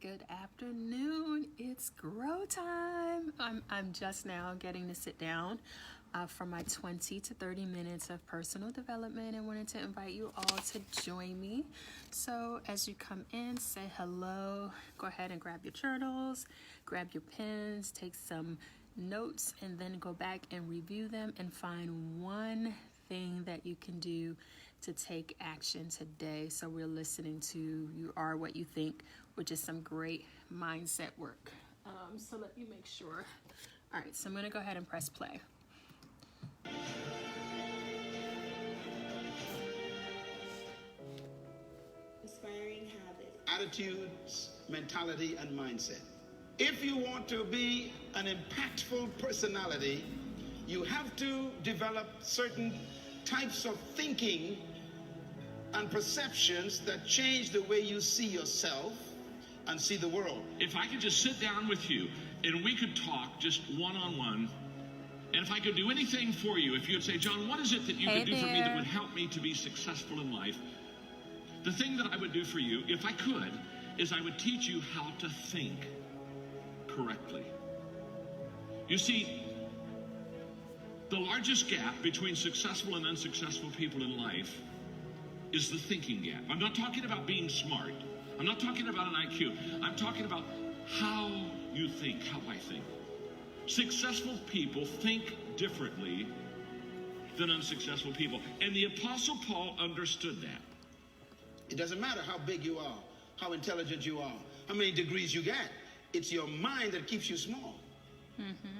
Good afternoon. It's grow time. I'm just now getting to sit down for my 20 to 30 minutes of personal development and wanted to invite you all to join me. So as you come in, say hello. Go ahead and grab your journals, grab your pens, take some notes, and then go back and review them and find one thing that you can do to take action today. So we're listening to You Are What You Think, which is some great mindset work. So let me make sure. All right, so I'm gonna go ahead and press play. Inspiring habits. Attitudes, mentality, and mindset. If you want to be an impactful personality, you have to develop certain types of thinking and perceptions that change the way you see yourself and see the world. If I could just sit down with you and we could talk just one-on-one, and if I could do anything for you, if you would say, John, what is it that you could do for me that would help me to be successful in life? The thing that I would do for you, if I could, is I would teach you how to think correctly. You see, the largest gap between successful and unsuccessful people in life is the thinking gap. I'm not talking about being smart. I'm not talking about an IQ. I'm talking about how you think, how I think. Successful people think differently than unsuccessful people. And the Apostle Paul understood that. It doesn't matter how big you are, how intelligent you are, how many degrees you get. It's your mind that keeps you small.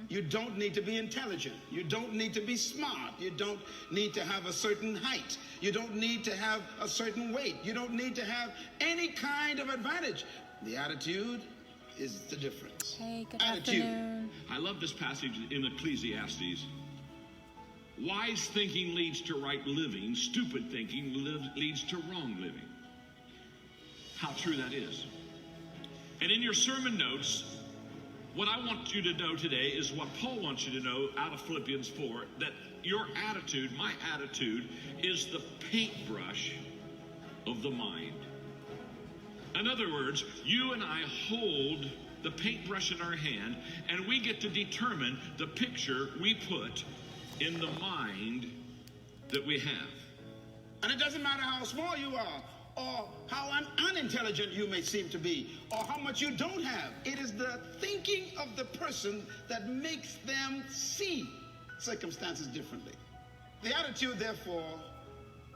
You don't need to be intelligent. You don't need to be smart. You don't need to have a certain height. You don't need to have a certain weight. You don't need to have any kind of advantage. The attitude is the difference. Hey, good afternoon. I love this passage in Ecclesiastes. Wise thinking leads to right living. Stupid thinking leads to wrong living. How true that is. And in your sermon notes, what I want you to know today is what Paul wants you to know out of Philippians 4, that your attitude, my attitude, is the paintbrush of the mind. In other words, you and I hold the paintbrush in our hand, and we get to determine the picture we put in the mind that we have. And it doesn't matter how small you are, or how unintelligent you may seem to be, or how much you don't have. It is the thinking of the person that makes them see circumstances differently. The attitude, therefore,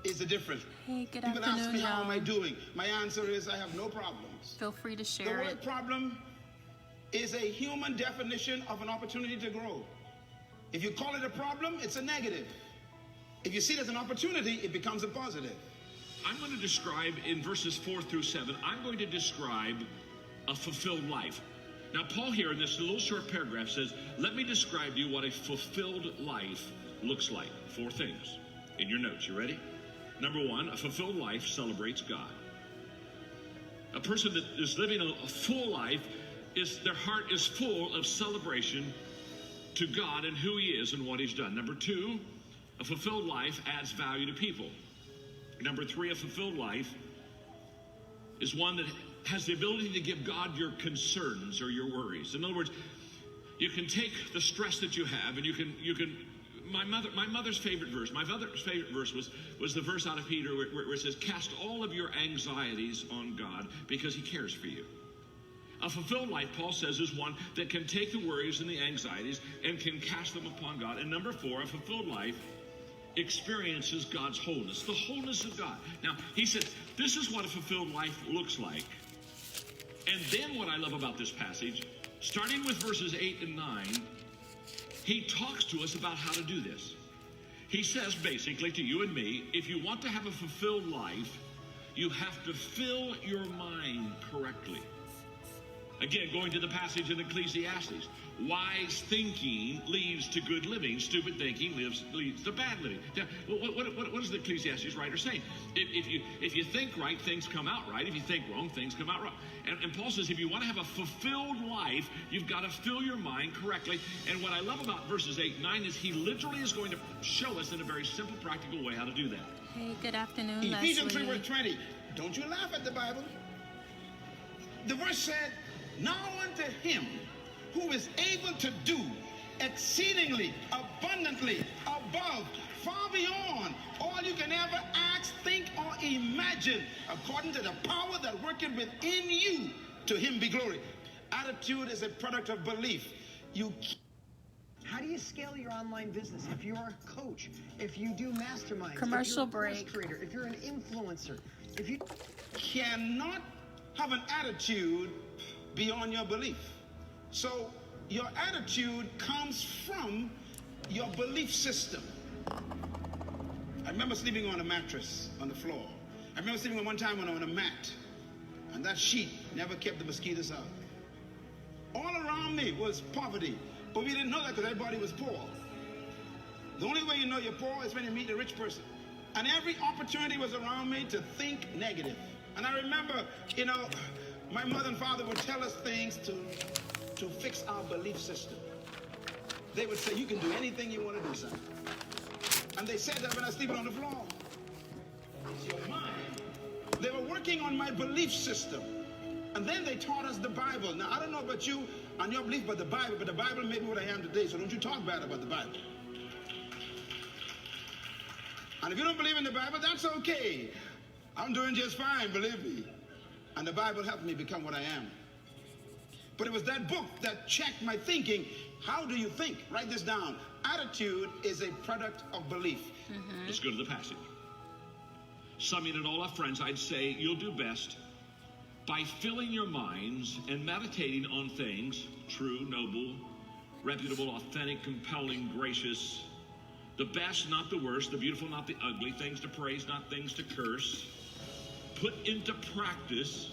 is the difference. Hey, good People afternoon, ask me, how am I y'all. doing? My answer is, I have no problems. Feel free to The share word it. problem is a human definition of an opportunity to grow. If you call it a problem, it's a negative. If you see it as an opportunity, it becomes a positive. I'm going to describe in verses 4 through 7, I'm going to describe a fulfilled life. Now, Paul here in this little short paragraph says, let me describe to you what a fulfilled life looks like. 4 things in your notes. You ready? Number 1, a fulfilled life celebrates God. A person that is living a full life, their heart is full of celebration to God and who he is and what he's done. Number 2, a fulfilled life adds value to people. Number 3, a fulfilled life is one that has the ability to give God your concerns or your worries. In other words, you can take the stress that you have, and you can. My mother's favorite verse was the verse out of Peter where it says, "Cast all of your anxieties on God because He cares for you." A fulfilled life, Paul says, is one that can take the worries and the anxieties and can cast them upon God. And number 4, a fulfilled life experiences God's wholeness, the wholeness of God. Now, he said, this is what a fulfilled life looks like. And then what I love about this passage, starting with verses 8 and 9, he talks to us about how to do this. He says basically to you and me, if you want to have a fulfilled life, you have to fill your mind correctly. Again, going to the passage in Ecclesiastes, wise thinking leads to good living. Stupid thinking leads to bad living. Now, what is the Ecclesiastes writer saying? If you think right, things come out right. If you think wrong, things come out wrong. And Paul says if you want to have a fulfilled life, you've got to fill your mind correctly. And what I love about verses 8 and 9 is he literally is going to show us in a very simple, practical way how to do that. Hey, good afternoon, Ephesians 3 Leslie. verse 20. Don't you laugh at the Bible. The verse said, now unto him who is able to do exceedingly, abundantly, above, far beyond all you can ever ask, think, or imagine, according to the power that worketh within you, to him be glory. Attitude is a product of belief. How do you scale your online business? If you're a coach, if you do masterminds, Commercial if you're a course break. creator, if you're an influencer, if you cannot have an attitude beyond your belief. So your attitude comes from your belief system. I remember sleeping on a mattress on the floor. I remember sleeping on one time on a mat, and that sheet never kept the mosquitoes out. All around me was poverty, but we didn't know that because everybody was poor. The only way you know you're poor is when you meet a rich person. And every opportunity was around me to think negative. And I remember, my mother and father would tell us things to fix our belief system. They would say, you can do anything you want to do, son. And they said that when I was sleeping on the floor. It's your mind. They were working on my belief system. And then they taught us the Bible. Now, I don't know about you and your belief about the Bible made me what I am today, so don't you talk bad about the Bible. And if you don't believe in the Bible, that's okay. I'm doing just fine, believe me. And the Bible helped me become what I am. But it was that book that checked my thinking. How do you think? Write this down. Attitude is a product of belief. Let's go to the passage. Summing it all up, friends, I'd say you'll do best by filling your minds and meditating on things true, noble, reputable, authentic, compelling, gracious, the best, not the worst, the beautiful, not the ugly, things to praise, not things to curse. Put into practice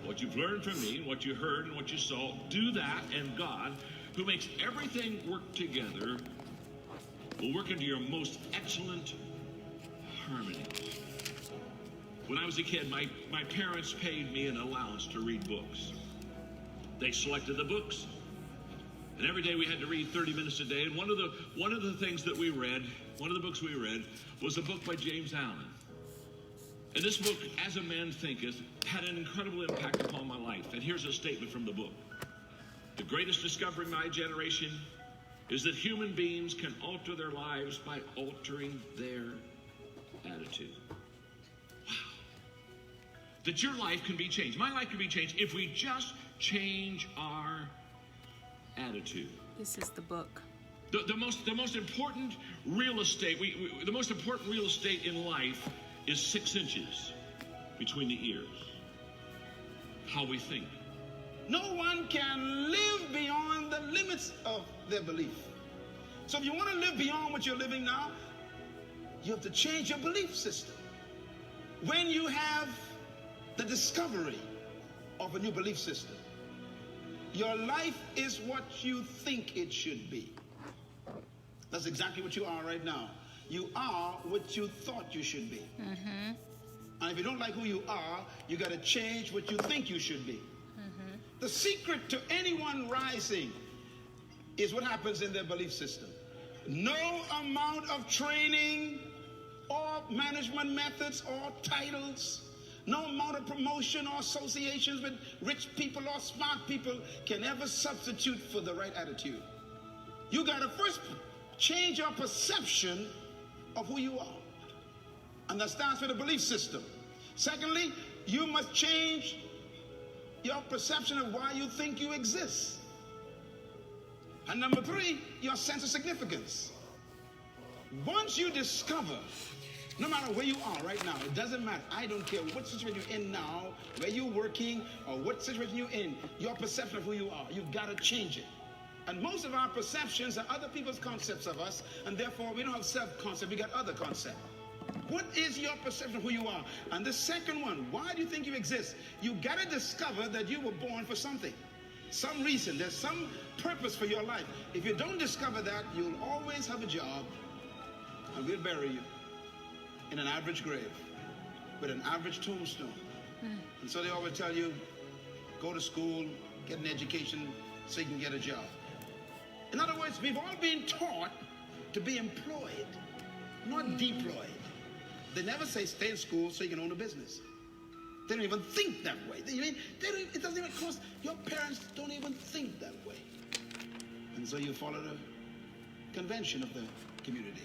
what you've learned from me, and what you heard and what you saw. Do that, and God, who makes everything work together, will work into your most excellent harmony. When I was a kid, my parents paid me an allowance to read books. They selected the books, and every day we had to read 30 minutes a day. And one of the things that we read, one of the books we read, was a book by James Allen. And this book, As a Man Thinketh, had an incredible impact upon my life. And here's a statement from the book. The greatest discovery of my generation is that human beings can alter their lives by altering their attitude. Wow. That your life can be changed. My life can be changed if we just change our attitude. This is the book. The most important real estate, the most important real estate in life is 6 inches between the ears. How we think. No one can live beyond the limits of their belief. So if you want to live beyond what you're living now, you have to change your belief system. When you have the discovery of a new belief system, your life is what you think it should be. That's exactly what you are right now. You are what you thought you should be. And if you don't like who you are, you got to change what you think you should be. The secret to anyone rising is what happens in their belief system. No amount of training or management methods or titles, no amount of promotion or associations with rich people or smart people can ever substitute for the right attitude. You got to first change your perception of who you are. And that starts with a belief system. Secondly, you must change your perception of why you think you exist. And number 3, your sense of significance. Once you discover, no matter where you are right now, it doesn't matter. I don't care what situation you're in now, where you're working, or what situation you're in, your perception of who you are, you've got to change it. And most of our perceptions are other people's concepts of us, and therefore we don't have self-concept, we got other concept. What is your perception of who you are? And the second one, why do you think you exist? You got to discover that you were born for something. Some reason, there's some purpose for your life. If you don't discover that, you'll always have a job, and we'll bury you in an average grave with an average tombstone. And so they always tell you, go to school, get an education so you can get a job. In other words, we've all been taught to be employed, not deployed. They never say stay in school so you can own a business. They don't even think that way. It doesn't even cross. Your parents don't even think that way. And so you follow the convention of the community.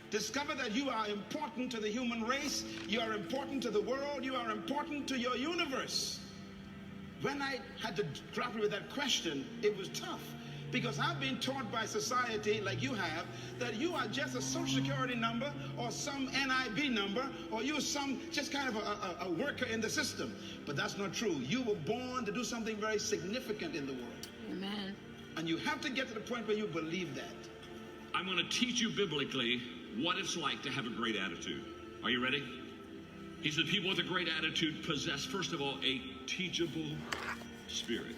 Discover that you are important to the human race. You are important to the world. You are important to your universe. When I had to grapple with that question, it was tough. Because I've been taught by society, like you have, that you are just a social security number or some NIB number, or you're just kind of a worker in the system. But that's not true. You were born to do something very significant in the world. Amen. And you have to get to the point where you believe that. I'm going to teach you biblically what it's like to have a great attitude. Are you ready? He said people with a great attitude possess, first of all, a teachable spirit.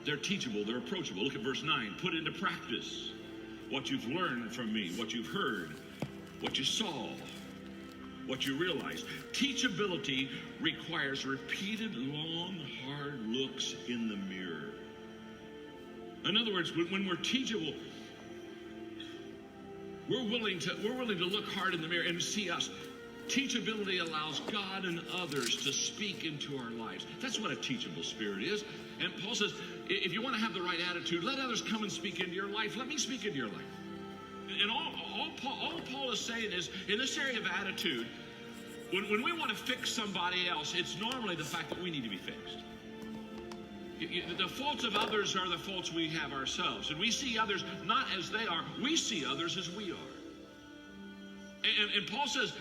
They're teachable, they're approachable. Look at verse 9. Put into practice what you've learned from me, what you've heard, what you saw, what you realized. Teachability requires repeated, long, hard looks in the mirror. In other words, when we're teachable, we're willing to look hard in the mirror and see us. Teachability allows God and others to speak into our lives. That's what a teachable spirit is. And Paul says, if you want to have the right attitude, let others come and speak into your life. Let me speak into your life. And all Paul is saying is, in this area of attitude, when we want to fix somebody else, it's normally the fact that we need to be fixed. The faults of others are the faults we have ourselves. And we see others not as they are. We see others as we are. And Paul says,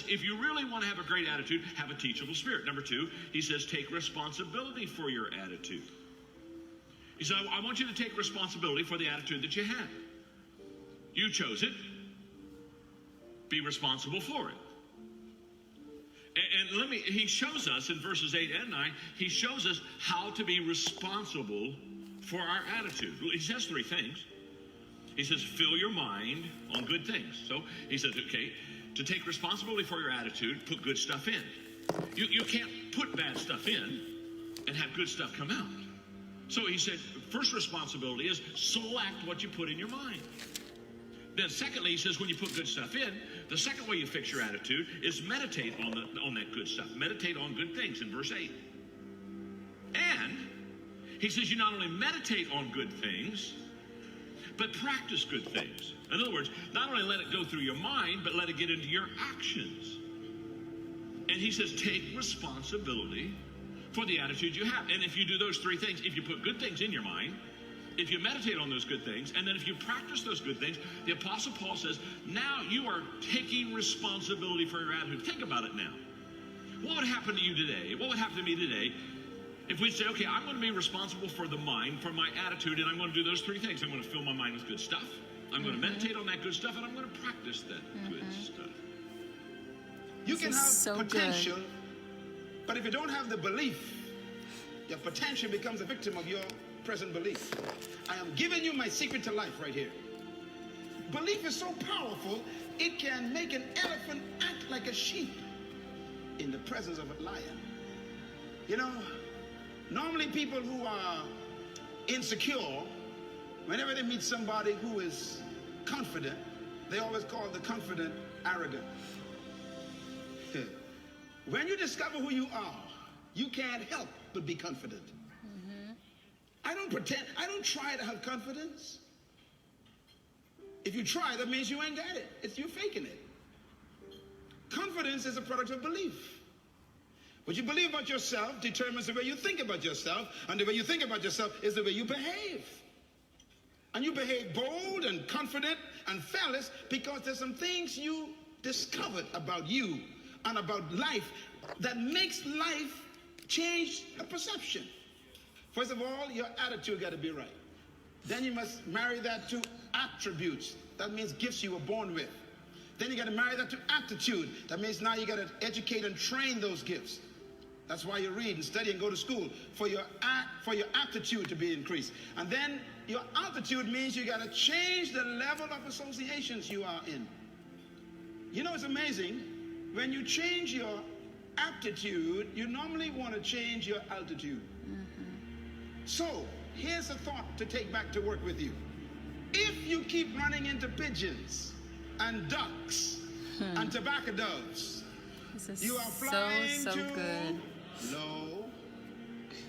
if you really want to have a great attitude, have a teachable spirit. Number 2, he says, take responsibility for your attitude. He said, I want you to take responsibility for the attitude that you have. You chose it. Be responsible for it. And he shows us in verses 8 and 9, he shows us how to be responsible for our attitude. He says 3 things. He says, fill your mind on good things. So he says, okay, to take responsibility for your attitude, put good stuff in. You can't put bad stuff in and have good stuff come out. So he said, first responsibility is select what you put in your mind. Then secondly, he says, when you put good stuff in, the second way you fix your attitude is meditate on that good stuff. Meditate on good things in verse 8. And he says you not only meditate on good things, but practice good things. In other words, not only let it go through your mind, but let it get into your actions. And he says, take responsibility for the attitude you have. And if you do those 3 things, if you put good things in your mind, if you meditate on those good things, and then if you practice those good things, the Apostle Paul says, now you are taking responsibility for your attitude. Think about it now. What would happen to you today? What would happen to me today if we say, okay, I'm going to be responsible for the mind, for my attitude, and I'm going to do those 3 things. I'm going to fill my mind with good stuff. I'm going to meditate on that good stuff, and I'm going to practice that good stuff. You can have potential, but if you don't have the belief, your potential becomes a victim of your present belief. I am giving you my secret to life right here. Belief is so powerful, it can make an elephant act like a sheep in the presence of a lion. You know, normally people who are insecure, whenever they meet somebody who is confident, they always call the confident arrogant. When you discover who you are, you can't help but be confident. I don't pretend, I don't try to have confidence. If you try, that means you ain't got it. You're faking it. Confidence is a product of belief. What you believe about yourself determines the way you think about yourself, and the way you think about yourself is the way you behave. And you behave bold and confident and fearless because there's some things you discovered about you and about life that makes life change a perception. First of all, your attitude got to be right. Then you must marry that to attributes. That means gifts you were born with. Then you got to marry that to aptitude. That means now you got to educate and train those gifts. That's why you read and study and go to school, for your aptitude to be increased. And then your altitude means you got to change the level of associations you are in. You know, it's amazing. When you change your aptitude, you normally want to change your altitude. So, here's a thought to take back to work with you. If you keep running into pigeons and ducks and tobacco doves This is You are flying so too good. low.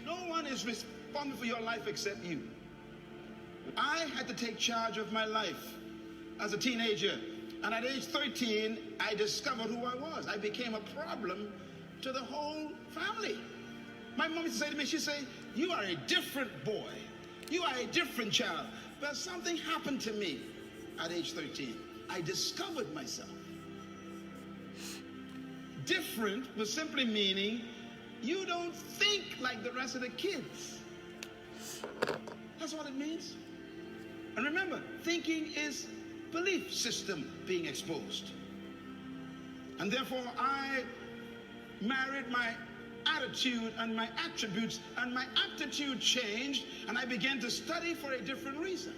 No one is responsible for your life except you. I had to take charge of my life as a teenager. And at age 13, I discovered who I was. I became a problem to the whole family. My mom used to say to me, she'd say, you are a different boy. You are a different child. But something happened to me at age 13. I discovered myself. Different was simply meaning you don't think like the rest of the kids. That's what it means. And remember, thinking is belief system being exposed. And therefore, I married my attitude and my attributes, and my aptitude changed, and I began to study for a different reason.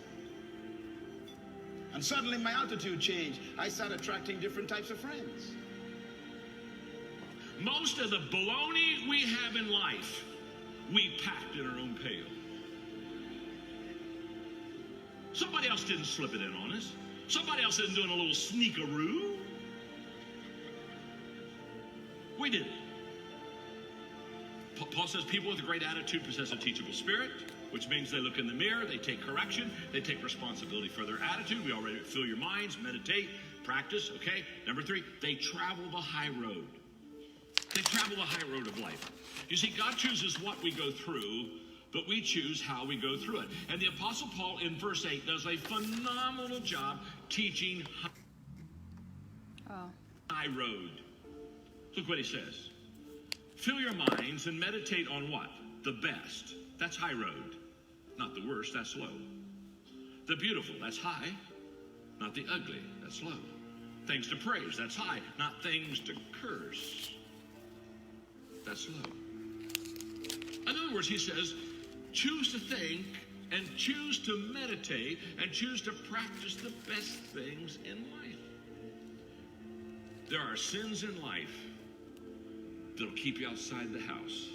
And suddenly my altitude changed. I started attracting different types of friends. Most of the baloney we have in life, we packed in our own pail. Somebody else didn't slip it in on us. Somebody else isn't doing a little sneakaroo. We did it. Paul says people with a great attitude possess a teachable spirit, which means they look in the mirror, they take correction, they take responsibility for their attitude. We already fill your minds, meditate, practice, okay? Number 3, they travel the high road. They travel the high road of life. You see, God chooses what we go through, but we choose how we go through it. And the Apostle Paul in verse 8 does a phenomenal job teaching high road. Look what he says. Fill your minds and meditate on what? The best. That's high road. Not the worst, that's low. The beautiful, that's high. Not the ugly, that's low. Things to praise, that's high. Not things to curse. That's low. In other words, he says, choose to think and choose to meditate and choose to practice the best things in life. There are sins in life that'll keep you outside the house.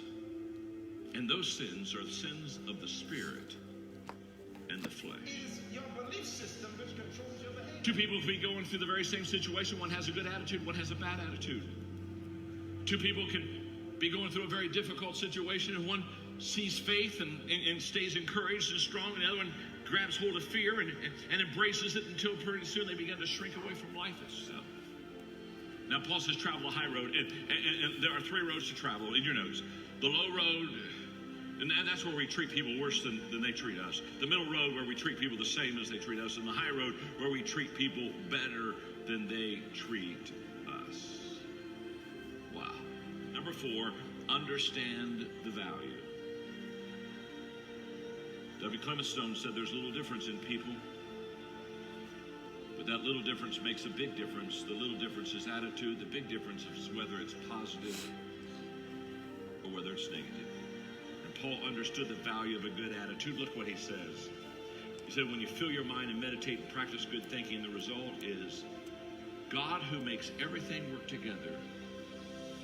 And those sins are sins of the spirit and the flesh. It's your belief system which controls your behavior. Two people can be going through the very same situation. One has a good attitude, one has a bad attitude. Two people can be going through a very difficult situation, and one sees faith and stays encouraged and strong, and the other one grabs hold of fear and embraces it until pretty soon they begin to shrink away from life itself. Now, Paul says travel a high road, and there are 3 roads to travel in your notes. The low road, and that's where we treat people worse than they treat us. The middle road, where we treat people the same as they treat us. And the high road, where we treat people better than they treat us. Wow. Number 4, understand the value. W. Clement Stone said there's a little difference in people, but that little difference makes a big difference. The little difference is attitude. The big difference is whether it's positive or whether it's negative. And Paul understood the value of a good attitude. Look what he says. He said, when you fill your mind and meditate and practice good thinking, the result is God, who makes everything work together,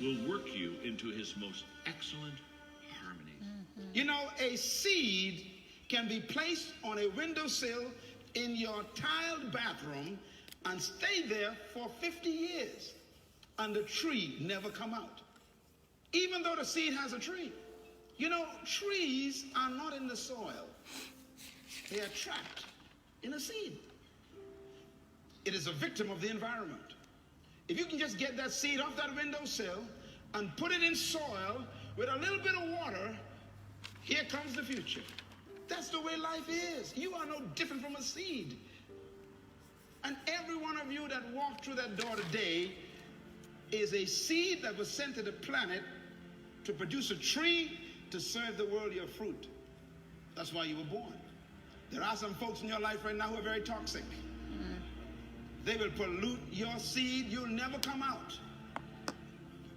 will work you into his most excellent harmony. Mm-hmm. You know, a seed can be placed on a windowsill in your tiled bathroom and stay there for 50 years, and the tree never come out, even though the seed has a tree. You know, trees are not in the soil. They are trapped in a seed. It is a victim of the environment. If you can just get that seed off that windowsill and put it in soil with a little bit of water, here comes the future. That's the way life is. You are no different from a seed. And every one of you that walked through that door today is a seed that was sent to the planet to produce a tree to serve the world your fruit. That's why you were born. There are some folks in your life right now who are very toxic. They will pollute your seed. You'll never come out.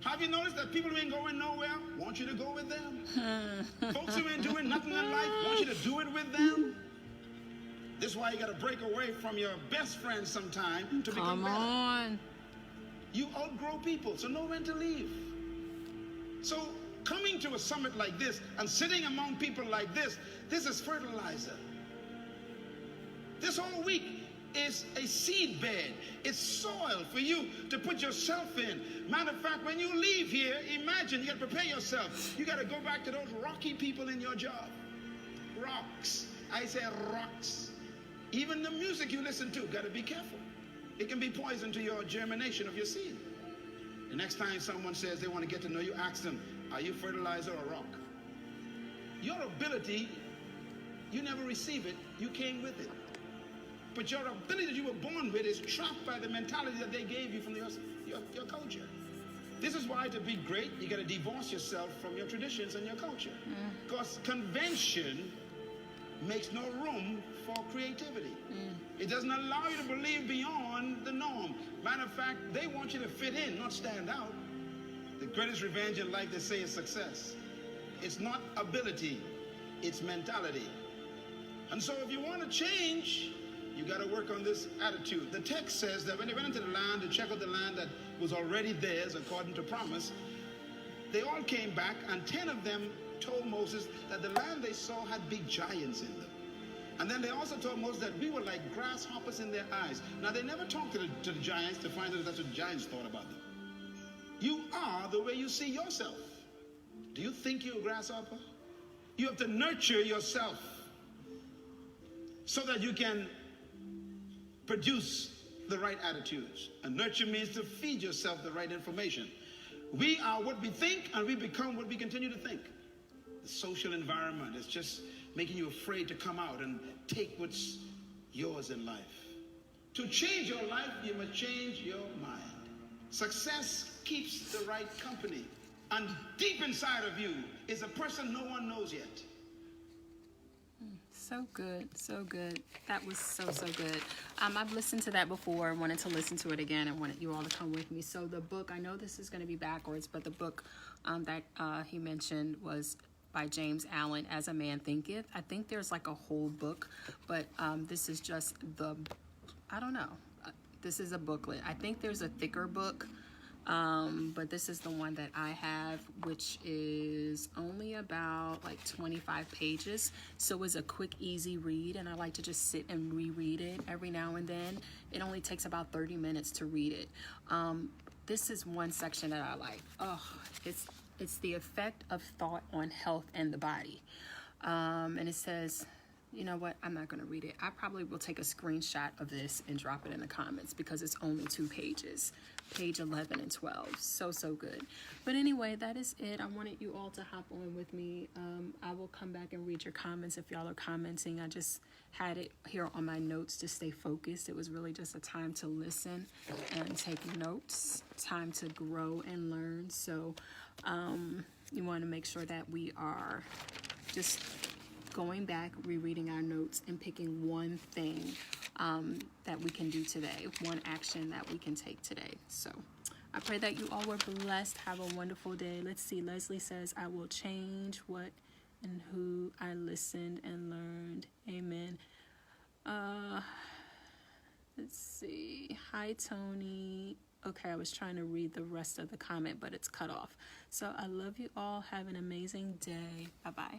Have you noticed that people who ain't going nowhere want you to go with them? Folks who ain't doing nothing in life want you to do it with them. This is why you got to break away from your best friends sometime to become better. Come on. You outgrow people, so know when to leave. So coming to a summit like this and sitting among people like this is fertilizer. This whole week, is a seed bed. It's soil for you to put yourself in. Matter of fact, when you leave here, imagine you got to prepare yourself. You got to go back to those rocky people in your job. Rocks. I say rocks. Even the music you listen to, got to be careful. It can be poison to your germination of your seed. The next time someone says they want to get to know you, ask them, are you fertilizer or rock? Your ability, you never receive it, you came with it. But your ability that you were born with is trapped by the mentality that they gave you from your culture. This is why to be great, you got to divorce yourself from your traditions and your culture. Because convention makes no room for creativity. It doesn't allow you to believe beyond the norm. Matter of fact, they want you to fit in, not stand out. The greatest revenge in life, they say, is success. It's not ability, it's mentality. And so if you want to change, you got to work on this attitude. The text says that when they went into the land to check out the land that was already theirs according to promise, they all came back, and 10 of them told Moses that the land they saw had big giants in them. And then they also told Moses that we were like grasshoppers in their eyes. Now, they never talked to the giants to find out if that's what the giants thought about them. You are the way you see yourself. Do you think you're a grasshopper? You have to nurture yourself so that you can produce the right attitudes. And nurture means to feed yourself the right information. We are what we think, and we become what we continue to think. The social environment is just making you afraid to come out and take what's yours in life. To change your life, you must change your mind. Success keeps the right company. And deep inside of you is a person no one knows yet. So good, so good. That was so good. I've listened to that before. I wanted to listen to it again. I wanted you all to come with me. So the book, I know this is going to be backwards, but the book that he mentioned was by James Allen, As a Man Thinketh. I think there's like a whole book, but this is just I don't know. This is a booklet. I think there's a thicker book, but this is the one that I have, which is only about like 25 pages. So it's a quick, easy read, and I like to just sit and reread it every now and then. It only takes about 30 minutes to read it. This is one section that I like. It's the effect of thought on health and the body. And it says, you know what? I'm not going to read it. I probably will take a screenshot of this and drop it in the comments because it's only 2 pages. Page 11 and 12. So good. But anyway, that is it. I wanted you all to hop on with me. I will come back and read your comments if y'all are commenting. I just had it here on my notes to stay focused. It was really just a time to listen and take notes, time to grow and learn. So you want to make sure that we are just going back, rereading our notes, and picking one thing that we can do today, one action that we can take today. So I pray that you all were blessed. Have a wonderful day. Let's see. Leslie says, I will change what and who I listened and learned. Amen. Let's see. Hi, Tony. Okay, I was trying to read the rest of the comment, but it's cut off. So I love you all. Have an amazing day. Bye-bye.